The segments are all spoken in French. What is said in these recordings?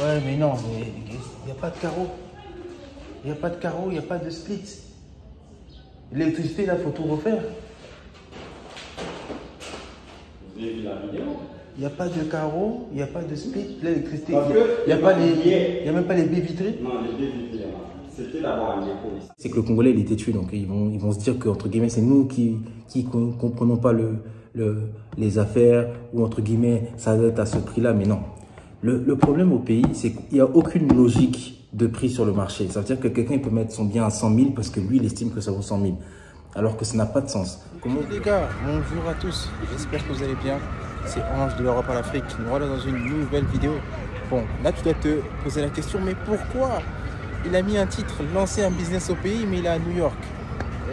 Ouais, mais non, il n'y a pas de carreau. Il n'y a pas de carreau, il n'y a pas de split. L'électricité, là, il faut tout refaire. Vous avez vu la vidéo? Il n'y a pas de carreau, il n'y a pas de split. L'électricité, il n'y a même pas les baies vitrées. Non, les baies vitrées, c'était d'avoir un écho ici. C'est que le Congolais, il était tué, donc ils vont se dire que, entre guillemets, c'est nous qui comprenons pas les affaires, ou entre guillemets, ça doit être à ce prix-là, mais non. Le problème au pays, c'est qu'il n'y a aucune logique de prix sur le marché. Ça veut dire que quelqu'un peut mettre son bien à 100 000 parce que lui, il estime que ça vaut 100 000. Alors que ça n'a pas de sens. Les gars, bonjour à tous. J'espère que vous allez bien. C'est Ange de l'Europe à l'Afrique. Nous voilà dans une nouvelle vidéo. Bon, là, tu dois te poser la question, mais pourquoi il a mis un titre, lancer un business au pays, mais il est à New York?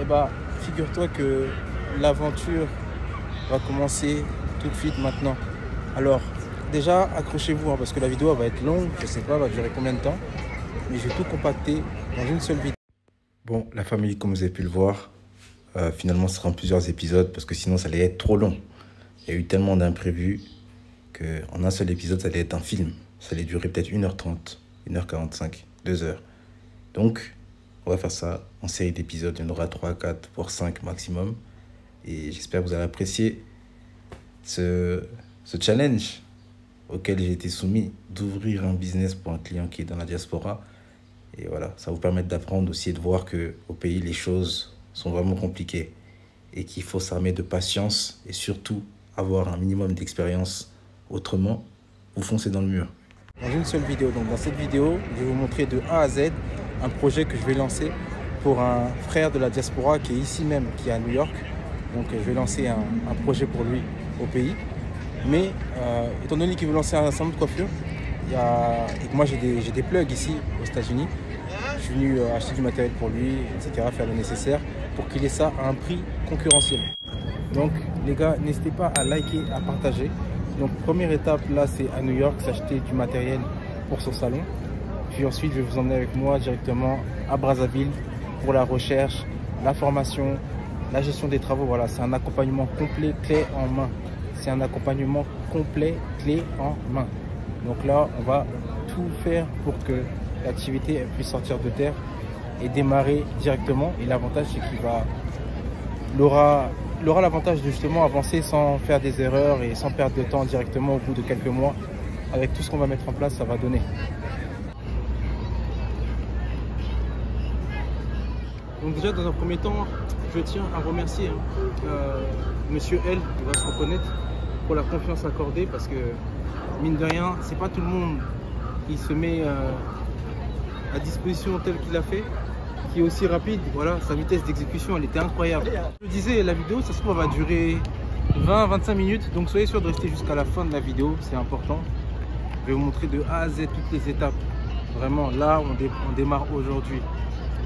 Eh bien, figure-toi que l'aventure va commencer tout de suite maintenant. Alors, déjà, accrochez-vous, hein, parce que la vidéo va être longue. Je ne sais pas, elle va durer combien de temps. Mais je vais tout compacter dans une seule vidéo. Bon, la famille, comme vous avez pu le voir, finalement, ce sera en plusieurs épisodes, parce que sinon, ça allait être trop long. Il y a eu tellement d'imprévus qu'en un seul épisode, ça allait être un film. Ça allait durer peut-être 1h30, 1h45, 2h. Donc, on va faire ça en série d'épisodes. Il y en aura 3, 4, voire 5 maximum. Et j'espère que vous allez apprécier ce challenge auquel j'ai été soumis, d'ouvrir un business pour un client qui est dans la diaspora. Et voilà, ça va vous permettre d'apprendre aussi et de voir qu'au pays, les choses sont vraiment compliquées et qu'il faut s'armer de patience et surtout avoir un minimum d'expérience. Autrement, vous foncez dans le mur. Dans une seule vidéo. Donc dans cette vidéo, je vais vous montrer de A à Z un projet que je vais lancer pour un frère de la diaspora qui est ici même, qui est à New York. Donc je vais lancer un projet pour lui au pays. Mais étant donné qu'il veut lancer un salon de coiffure, et que moi j'ai des plugs ici aux États-Unis, je suis venu acheter du matériel pour lui, etc., faire le nécessaire pour qu'il ait ça à un prix concurrentiel. Donc les gars, n'hésitez pas à liker, à partager. Donc première étape là, c'est à New York, c'est acheter du matériel pour son salon. Puis ensuite, je vais vous emmener avec moi directement à Brazzaville pour la recherche, la formation, la gestion des travaux. Voilà, c'est un accompagnement complet, clé en main. C'est un accompagnement complet, clé en main. Donc là, on va tout faire pour que l'activité puisse sortir de terre et démarrer directement. Et l'avantage, c'est il aura l'avantage de justement avancer sans faire des erreurs et sans perdre de temps directement au bout de quelques mois. Avec tout ce qu'on va mettre en place, ça va donner. Donc déjà, dans un premier temps, je tiens à remercier Monsieur L, il va se reconnaître, pour la confiance accordée, parce que mine de rien, c'est pas tout le monde qui se met à disposition tel qu'il a fait, qui est aussi rapide. Voilà, sa vitesse d'exécution, elle était incroyable. Je disais, la vidéo, ça se trouve, va durer 20-25 minutes, donc soyez sûr de rester jusqu'à la fin de la vidéo, c'est important. Je vais vous montrer de A à Z toutes les étapes. Vraiment, là, on démarre aujourd'hui.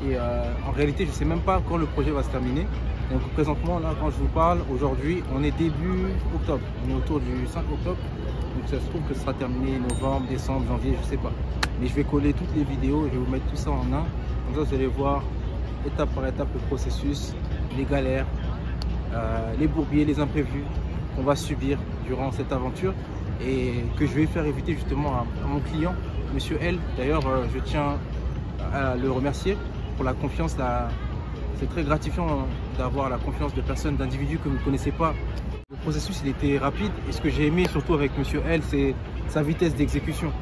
Et en réalité, je ne sais même pas quand le projet va se terminer. Donc présentement, là, quand je vous parle, aujourd'hui, on est début octobre. On est autour du 5 octobre. Donc ça se trouve que ce sera terminé novembre, décembre, janvier, je ne sais pas. Mais je vais coller toutes les vidéos, je vais vous mettre tout ça en un. Comme ça, vous allez voir étape par étape le processus, les galères, les bourbiers, les imprévus qu'on va subir durant cette aventure et que je vais faire éviter justement à mon client, Monsieur L. D'ailleurs, je tiens à le remercier pour la confiance. C'est très gratifiant d'avoir la confiance de personnes, d'individus que vous ne connaissez pas. Le processus, il était rapide et ce que j'ai aimé surtout avec Monsieur L, c'est sa vitesse d'exécution.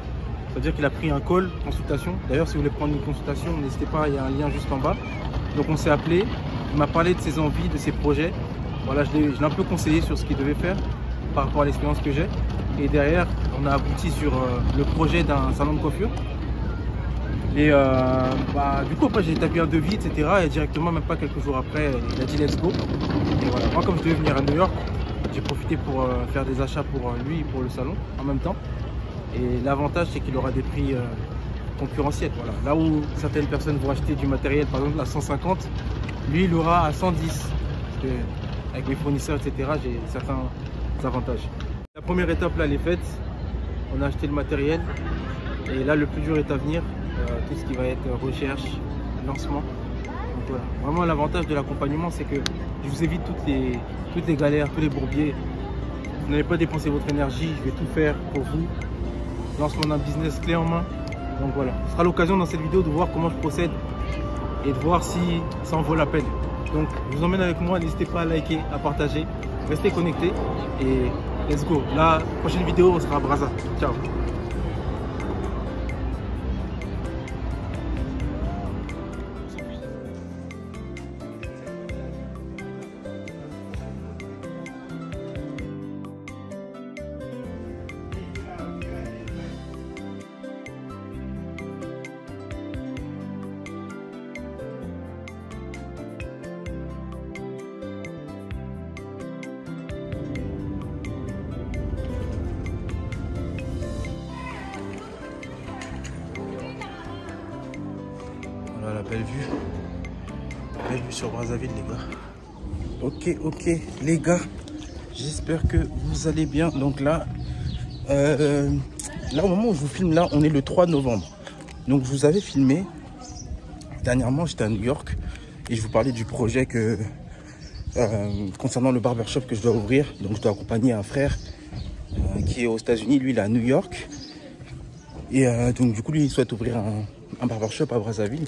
C'est-à-dire qu'il a pris un call, consultation. D'ailleurs, si vous voulez prendre une consultation, n'hésitez pas, il y a un lien juste en bas. Donc on s'est appelé, il m'a parlé de ses envies, de ses projets. Voilà, je l'ai un peu conseillé sur ce qu'il devait faire par rapport à l'expérience que j'ai. Et derrière, on a abouti sur le projet d'un salon de coiffure. Et du coup, après, j'ai établi un devis, etc. Et directement, même pas quelques jours après, il a dit let's go. Et voilà, moi, comme je devais venir à New York, j'ai profité pour faire des achats pour lui et pour le salon en même temps. Et l'avantage, c'est qu'il aura des prix concurrentiels. Voilà. Là où certaines personnes vont acheter du matériel, par exemple, à 150, lui, il aura à 110. Parce que, avec mes fournisseurs, etc., j'ai certains avantages. La première étape, là, elle est faite. On a acheté le matériel. Et là, le plus dur est à venir. Tout ce qui va être recherche, lancement. Donc, voilà. Vraiment, l'avantage de l'accompagnement, c'est que je vous évite toutes les galères, tous les bourbiers. Vous n'allez pas dépenser votre énergie. Je vais tout faire pour vous. lancement d'un business clé en main. Donc voilà, ce sera l'occasion dans cette vidéo de voir comment je procède et de voir si ça en vaut la peine. Donc je vous emmène avec moi, n'hésitez pas à liker, à partager, restez connectés et let's go. La prochaine vidéo sera à Brazza. Ciao. Voilà la belle vue sur Brazzaville les gars. Ok les gars, j'espère que vous allez bien. Donc là, au moment où je vous filme là, on est le 3 novembre. Donc je vous avais filmé dernièrement, j'étais à New York et je vous parlais du projet que concernant le barbershop que je dois ouvrir. Donc je dois accompagner un frère qui est aux États-Unis, lui il est à New York et donc du coup lui il souhaite ouvrir un barbershop à Brazzaville.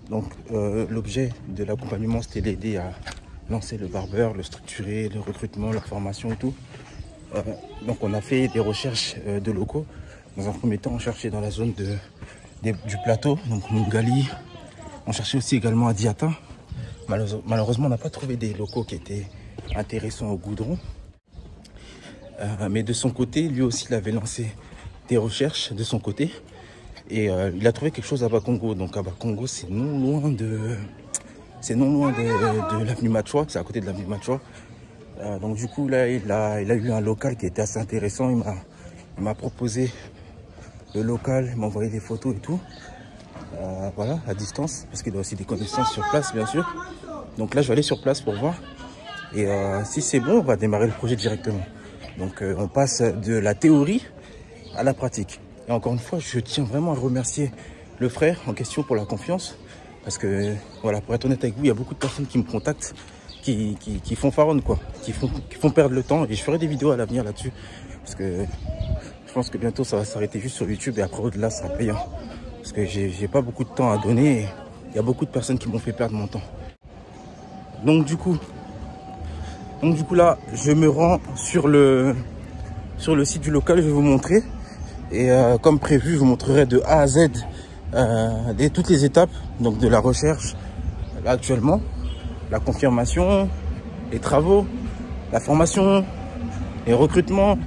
Donc l'objet de l'accompagnement c'était l'aider à lancer le barbeur, le structurer, le recrutement, la formation et tout. Donc on a fait des recherches de locaux. Dans un premier temps on cherchait dans la zone du plateau, donc Mungali. On cherchait aussi également à Diata. Malheureusement on n'a pas trouvé des locaux qui étaient intéressants au goudron. Mais de son côté, lui aussi il avait lancé des recherches de son côté. Et il a trouvé quelque chose à Bakongo. Donc à Bakongo, c'est non loin de l'avenue Machoua, c'est à côté de l'avenue Machoua. Donc du coup là, il a eu un local qui était assez intéressant. Il m'a proposé le local, il m'a envoyé des photos et tout. Voilà, à distance, parce qu'il a aussi des connaissances sur place, bien sûr. Donc là, je vais aller sur place pour voir. Et si c'est bon, on va démarrer le projet directement. Donc on passe de la théorie à la pratique. Et encore une fois, je tiens vraiment à remercier le frère en question pour la confiance. Parce que, voilà, pour être honnête avec vous, il y a beaucoup de personnes qui me contactent, qui font faronne, quoi. Qui font perdre le temps. Et je ferai des vidéos à l'avenir là-dessus. Parce que je pense que bientôt, ça va s'arrêter juste sur YouTube. Et après, au-delà, ça sera payant. Parce que j'ai pas beaucoup de temps à donner. Et il y a beaucoup de personnes qui m'ont fait perdre mon temps. Donc du coup là, je me rends sur le site du local. Je vais vous montrer. Et comme prévu, je vous montrerai de A à Z toutes les étapes donc de la recherche là, actuellement, la confirmation, les travaux, la formation, les recrutements,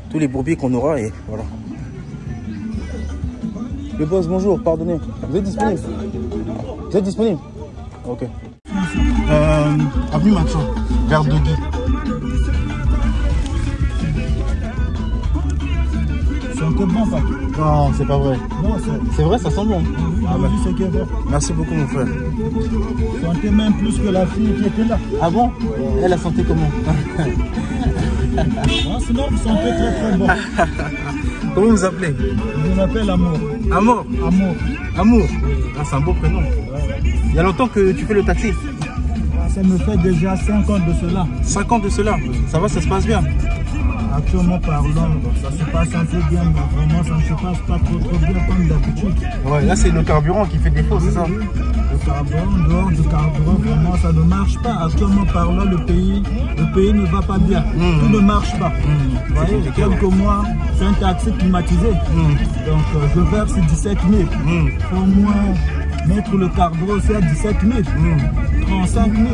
tous les bourbiers qu'on aura et voilà. Le boss, bonjour, pardonnez. Vous êtes disponible? Vous êtes disponible? Ok. Avenue Macho, vers de Guy. C'est un peu bon, pas? Non, c'est pas vrai. Non, c'est vrai, ça sent bon. Ah bah. C'est qui est bon. Merci beaucoup, mon frère. Sentait même plus que la fille qui était là. Ah bon? Elle a senti comment? Ah, sinon, vous sentez très très bon. Comment vous appelez? Je m'appelle Amour. Amour? Amour. Amour? Ah, c'est un beau prénom. Il y a longtemps que tu fais le taxi? Ça me fait déjà 5 ans de cela. 5 ans de cela? Ça va, ça se passe bien? Actuellement parlant, ça se passe un peu bien, mais vraiment ça ne se passe pas trop bien comme d'habitude. Ouais, là c'est le carburant qui fait défaut, c'est ça? Le carburant, dehors du carburant, vraiment ça ne marche pas. Actuellement parlant, le pays ne va pas bien. Tout ne marche pas. Vous voyez, quelques mois, c'est un taxi climatisé. Donc je verse 17 000. Au moins mettre le carburant aussi à 17 000. 35 000,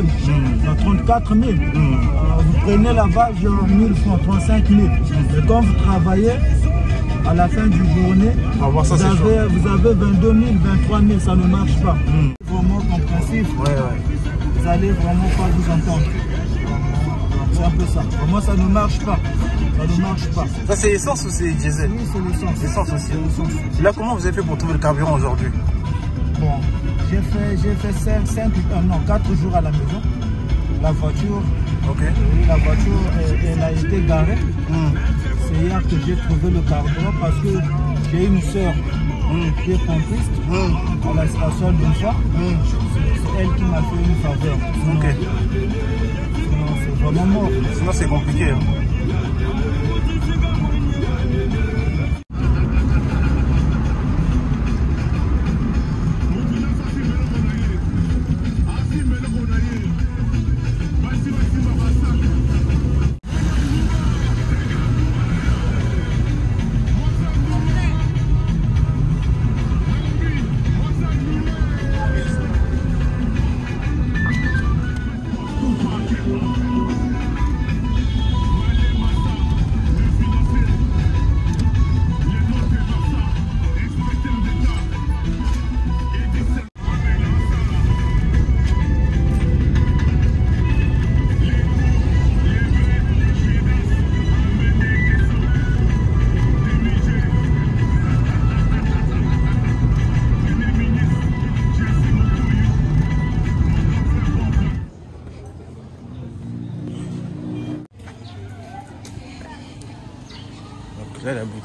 34 000. Vous prenez la vache, 1000 francs, 35 000. Et quand vous travaillez, à la fin du journée, vous avez 22 000, 23 000, ça ne marche pas. Vraiment compréhensif, vous allez vraiment pas vous entendre. C'est un peu ça. Vraiment, ça ne marche pas. Ça ne marche pas. Ça, c'est l'essence ou c'est diesel? Oui, c'est l'essence. L'essence aussi. Là, comment vous avez fait pour trouver le carburant aujourd'hui? Bon, j'ai fait 4 jours à la maison. La voiture, la voiture elle a été garée. C'est hier que j'ai trouvé le carburant parce que j'ai une soeur qui est pompiste à la station de fois. C'est elle qui m'a fait une faveur. Sinon c'est vraiment mort. Sinon c'est compliqué. Hein.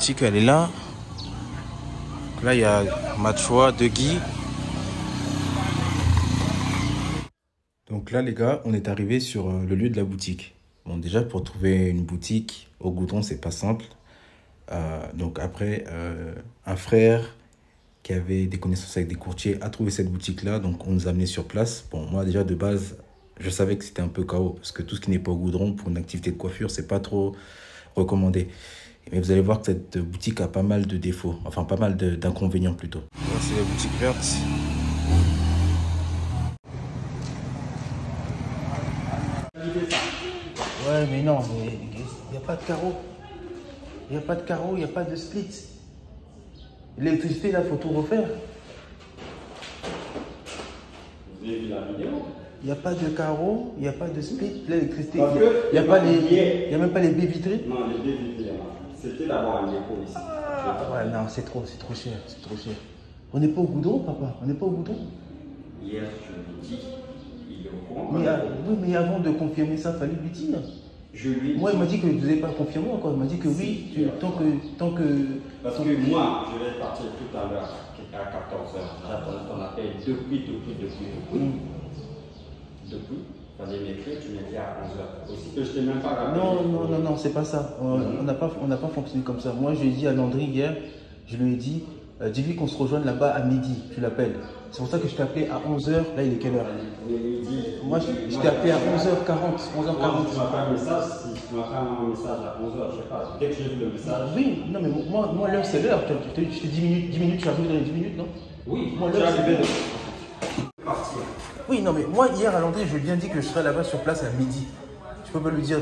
boutique, elle est là. Là, il y a Machoua, De Guy. Donc là, les gars, on est arrivé sur le lieu de la boutique. Bon, déjà, pour trouver une boutique au goudron, c'est pas simple. Donc après, un frère qui avait des connaissances avec des courtiers a trouvé cette boutique-là. Donc, on nous a amené sur place. Bon, moi, déjà, de base, je savais que c'était un peu chaos. Parce que tout ce qui n'est pas au goudron, pour une activité de coiffure, c'est pas trop recommandé. Mais vous allez voir que cette boutique a pas mal de défauts. Enfin, pas mal d'inconvénients plutôt. Là, c'est la boutique verte. Ouais, mais non, mais il n'y a pas de carreau. Il n'y a pas de carreau, il n'y a pas de split. L'électricité, là, il faut tout refaire. Vous avez vu la vidéo? Il n'y a pas de carreau, il n'y a pas de split. L'électricité, il n'y a même pas les baies vitrées. Non, les baies vitrées, c'était d'avoir un écho ici. Ouais, non, c'est trop cher, c'est trop cher. On n'est pas au goudron, papa, on n'est pas au goudron. Hier, je lui ai dit, il est au courant. Oui, mais avant de confirmer ça, il fallait lui dire. Moi, il m'a dit que vous n'avez pas confirmé encore. Il m'a dit que oui, tant que... Parce que moi, je vais partir tout à l'heure à 14h. J'attends ton appel depuis. Il fallait m'écrire, tu m'écris à 11h. Aussi que je t'ai même pas rappelé. Non, c'est pas ça. On n'a pas fonctionné comme ça. Moi, je lui ai dit à Landry hier, je lui ai dit, dis-lui qu'on se rejoigne là-bas à midi. Tu l'appelles. C'est pour ça que je t'ai appelé à 11h. Là, il est quelle heure? Moi, je t'ai appelé à 11h40. 11h40. Tu m'as fait un message, si tu m'as fait un message à 11h, je sais pas. Dès que j'ai vu le message. Oui, non, mais moi l'heure, c'est l'heure. Je t'ai dit 10 minutes, tu arrives dans les 10 minutes, non? Oui, moi, l'heure, c'est partir. Oui, non, mais moi, hier à Landry, je lui ai bien dit que je serais là-bas sur place à midi. Je peux pas lui dire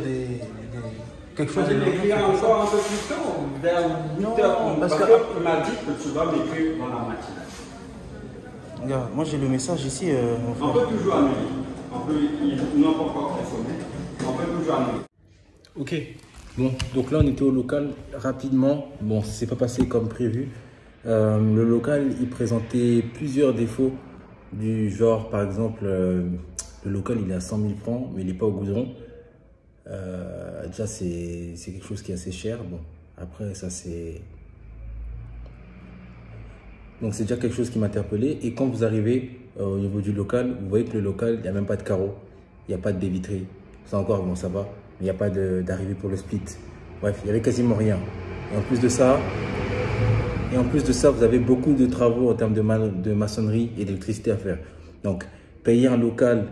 quelque chose. Je vais l'écrire encore un peu plus tôt, vers 8h. Parce qu'il m'a dit que tu vas m'écrire dans la matinée. Regarde, moi j'ai le message ici. On peut toujours annuler. Ils n'ont pas encore téléphoné. On peut toujours annuler. Ok. Bon, donc là on était au local rapidement. Bon, ça s'est pas passé comme prévu. Le local, il présentait plusieurs défauts du genre, par exemple, le local il est à 100 000 francs, mais il n'est pas au goudron. Déjà, c'est quelque chose qui est assez cher. Bon, après, ça c'est... Donc c'est déjà quelque chose qui m'a interpellé. Et quand vous arrivez au niveau du local, vous voyez que le local, il n'y a même pas de carreau, il n'y a pas de baie vitrée. Ça encore, bon, ça va, mais il n'y a pas d'arrivée pour le split. Bref, il n'y avait quasiment rien. Et en plus de ça, vous avez beaucoup de travaux en termes de maçonnerie et d'électricité à faire. Donc, payer un local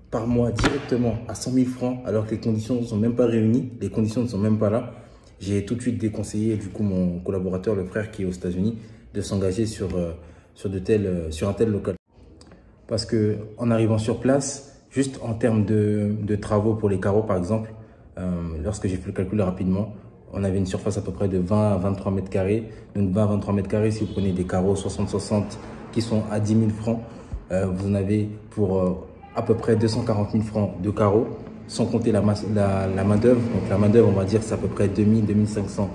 par mois directement à 100 000 francs, alors que les conditions ne sont même pas réunies, les conditions ne sont même pas là, j'ai tout de suite déconseillé, du coup, mon collaborateur, le frère qui est aux États-Unis, de s'engager sur un tel local. Parce que en arrivant sur place, juste en termes de travaux pour les carreaux par exemple, lorsque j'ai fait le calcul rapidement, on avait une surface à peu près de 20 à 23 mètres carrés. Donc 20 à 23 mètres carrés, si vous prenez des carreaux 60-60 qui sont à 10 000 francs, vous en avez pour à peu près 240 000 francs de carreaux, sans compter la main d'œuvre. Donc la main d'œuvre, on va dire, c'est à peu près 2000-2500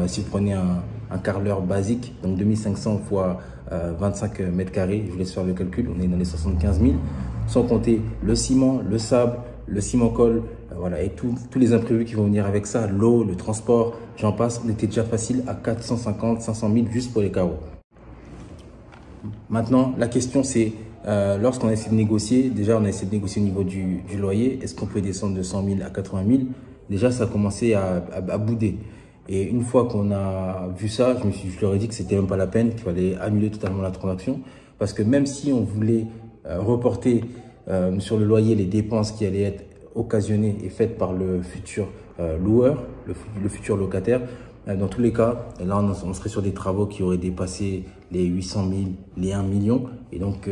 si vous prenez un carreleur basique, donc 2500 fois 25 mètres carrés, je vous laisse faire le calcul, on est dans les 75 000, sans compter le ciment, le sable, le ciment-colle, voilà, et tous les imprévus qui vont venir avec ça, l'eau, le transport, j'en passe, on était déjà facile à 450-500 000 juste pour les carreaux. Maintenant, la question c'est, lorsqu'on a essayé de négocier, déjà on a essayé de négocier au niveau du loyer, est-ce qu'on peut descendre de 100 000 à 80 000? Déjà ça a commencé à bouder. Et une fois qu'on a vu ça, je leur ai dit que c'était même pas la peine, qu'il fallait annuler totalement la transaction. Parce que même si on voulait reporter sur le loyer les dépenses qui allaient être occasionnées et faites par le futur loueur, le futur locataire, dans tous les cas, là on serait sur des travaux qui auraient dépassé les 800 000, les 1 million. Et donc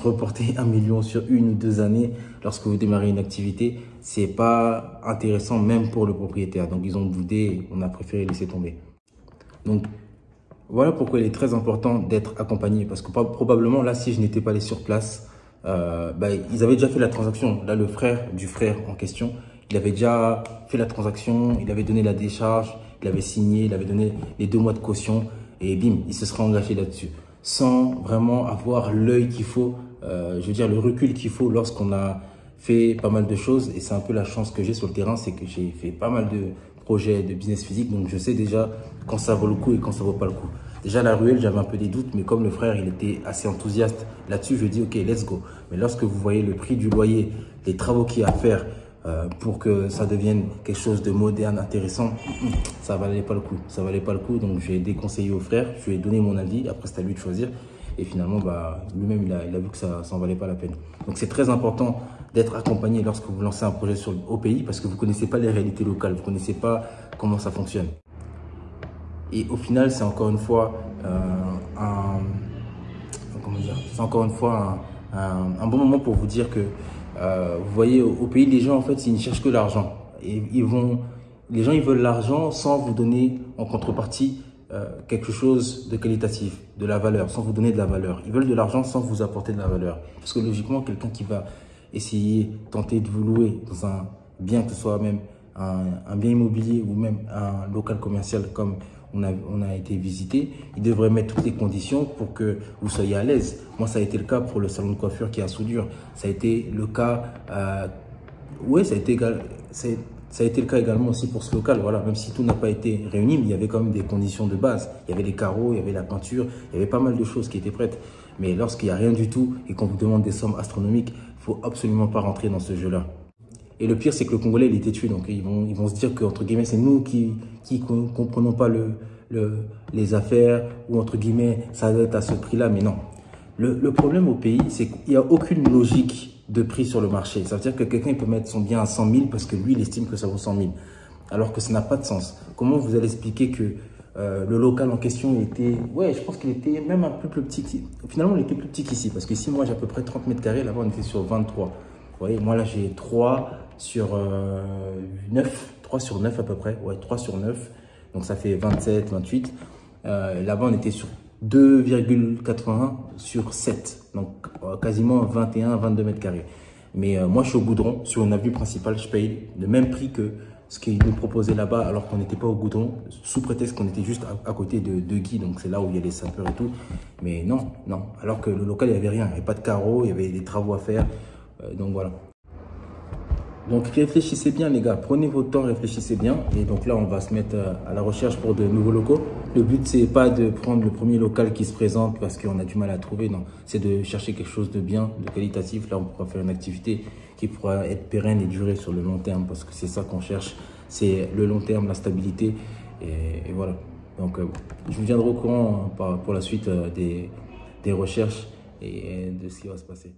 reporter 1 million sur 1 ou 2 années lorsque vous démarrez une activité, c'est pas intéressant même pour le propriétaire. Donc ils ont boudé et on a préféré laisser tomber. Donc voilà pourquoi il est très important d'être accompagné. Parce que probablement là, si je n'étais pas allé sur place, ils avaient déjà fait la transaction. Là, le frère du frère en question, il avait déjà fait la transaction, il avait donné la décharge, il avait signé, il avait donné les 2 mois de caution et bim, il se serait engagé là-dessus. Sans vraiment avoir l'œil qu'il faut, je veux dire le recul qu'il faut lorsqu'on a fait pas mal de choses. Et c'est un peu la chance que j'ai sur le terrain, c'est que j'ai fait pas mal de projet de business physique, donc je sais déjà quand ça vaut le coup et quand ça vaut pas le coup. Déjà la ruelle, j'avais un peu des doutes, mais comme le frère il était assez enthousiaste là-dessus, je dis ok, let's go. Mais lorsque vous voyez le prix du loyer, les travaux qu'il y a à faire pour que ça devienne quelque chose de moderne, intéressant, ça valait pas le coup. Ça valait pas le coup, donc j'ai déconseillé au frère, je lui ai donné mon avis, après c'est à lui de choisir. Et finalement, lui-même, il a vu que ça n'en valait pas la peine. Donc, c'est très important d'être accompagné lorsque vous lancez un projet au pays parce que vous ne connaissez pas les réalités locales, vous ne connaissez pas comment ça fonctionne. Et au final, c'est encore une fois un bon moment pour vous dire que, vous voyez, au pays, les gens, en fait, ils ne cherchent que l'argent. Et les gens, ils veulent l'argent sans vous donner en contrepartie quelque chose de qualitatif, de la valeur, sans vous donner de la valeur. Ils veulent de l'argent sans vous apporter de la valeur. Parce que logiquement, quelqu'un qui va essayer, tenter de vous louer dans un bien, que ce soit même un bien immobilier ou même un local commercial comme on a été visité, il devrait mettre toutes les conditions pour que vous soyez à l'aise. Moi, ça a été le cas pour le salon de coiffure qui est à Soudure. Ça a été le cas, ça a été le cas également aussi pour ce local, voilà, même si tout n'a pas été réuni, mais il y avait quand même des conditions de base. Il y avait les carreaux, il y avait la peinture, il y avait pas mal de choses qui étaient prêtes. Mais lorsqu'il n'y a rien du tout et qu'on vous demande des sommes astronomiques, il ne faut absolument pas rentrer dans ce jeu-là. Et le pire, c'est que le Congolais, il était tué. Donc, ils vont se dire que, entre guillemets, c'est nous qui comprenons pas les affaires ou, entre guillemets, ça doit être à ce prix-là. Mais non. Le problème au pays, c'est qu'il n'y a aucune logique de prix sur le marché. Ça veut dire que quelqu'un peut mettre son bien à 100 000 parce que lui, il estime que ça vaut 100 000. Alors que ça n'a pas de sens. Comment vous allez expliquer que le local en question était... Ouais, je pense qu'il était même un peu plus petit. Finalement, il était plus petit qu'ici. Parce qu'ici, moi, j'ai à peu près 30 mètres carrés. Là-bas, on était sur 23. Vous voyez, moi, là, j'ai 3 sur 9. 3 sur 9 à peu près. Ouais, 3 sur 9. Donc, ça fait 27, 28. Là-bas, on était sur 2,81 sur 7. Donc, quasiment 21, 22 mètres carrés. Mais moi, je suis au Goudron. Sur une avenue principale, je paye le même prix que ce qu'ils nous proposaient là-bas, alors qu'on n'était pas au Goudron, sous prétexte qu'on était juste à côté de Guy. Donc, c'est là où il y a les sapeurs et tout. Mais non, non. Alors que le local, il n'y avait rien. Il n'y avait pas de carreaux, il y avait des travaux à faire. Donc, voilà. Donc réfléchissez bien les gars, prenez votre temps, réfléchissez bien. Et donc là on va se mettre à la recherche pour de nouveaux locaux. Le but c'est pas de prendre le premier local qui se présente parce qu'on a du mal à trouver, non. C'est de chercher quelque chose de bien, de qualitatif. Là on pourra faire une activité qui pourra être pérenne et durer sur le long terme parce que c'est ça qu'on cherche. C'est le long terme, la stabilité et voilà. Donc je vous tiendrai au courant pour la suite des recherches et de ce qui va se passer.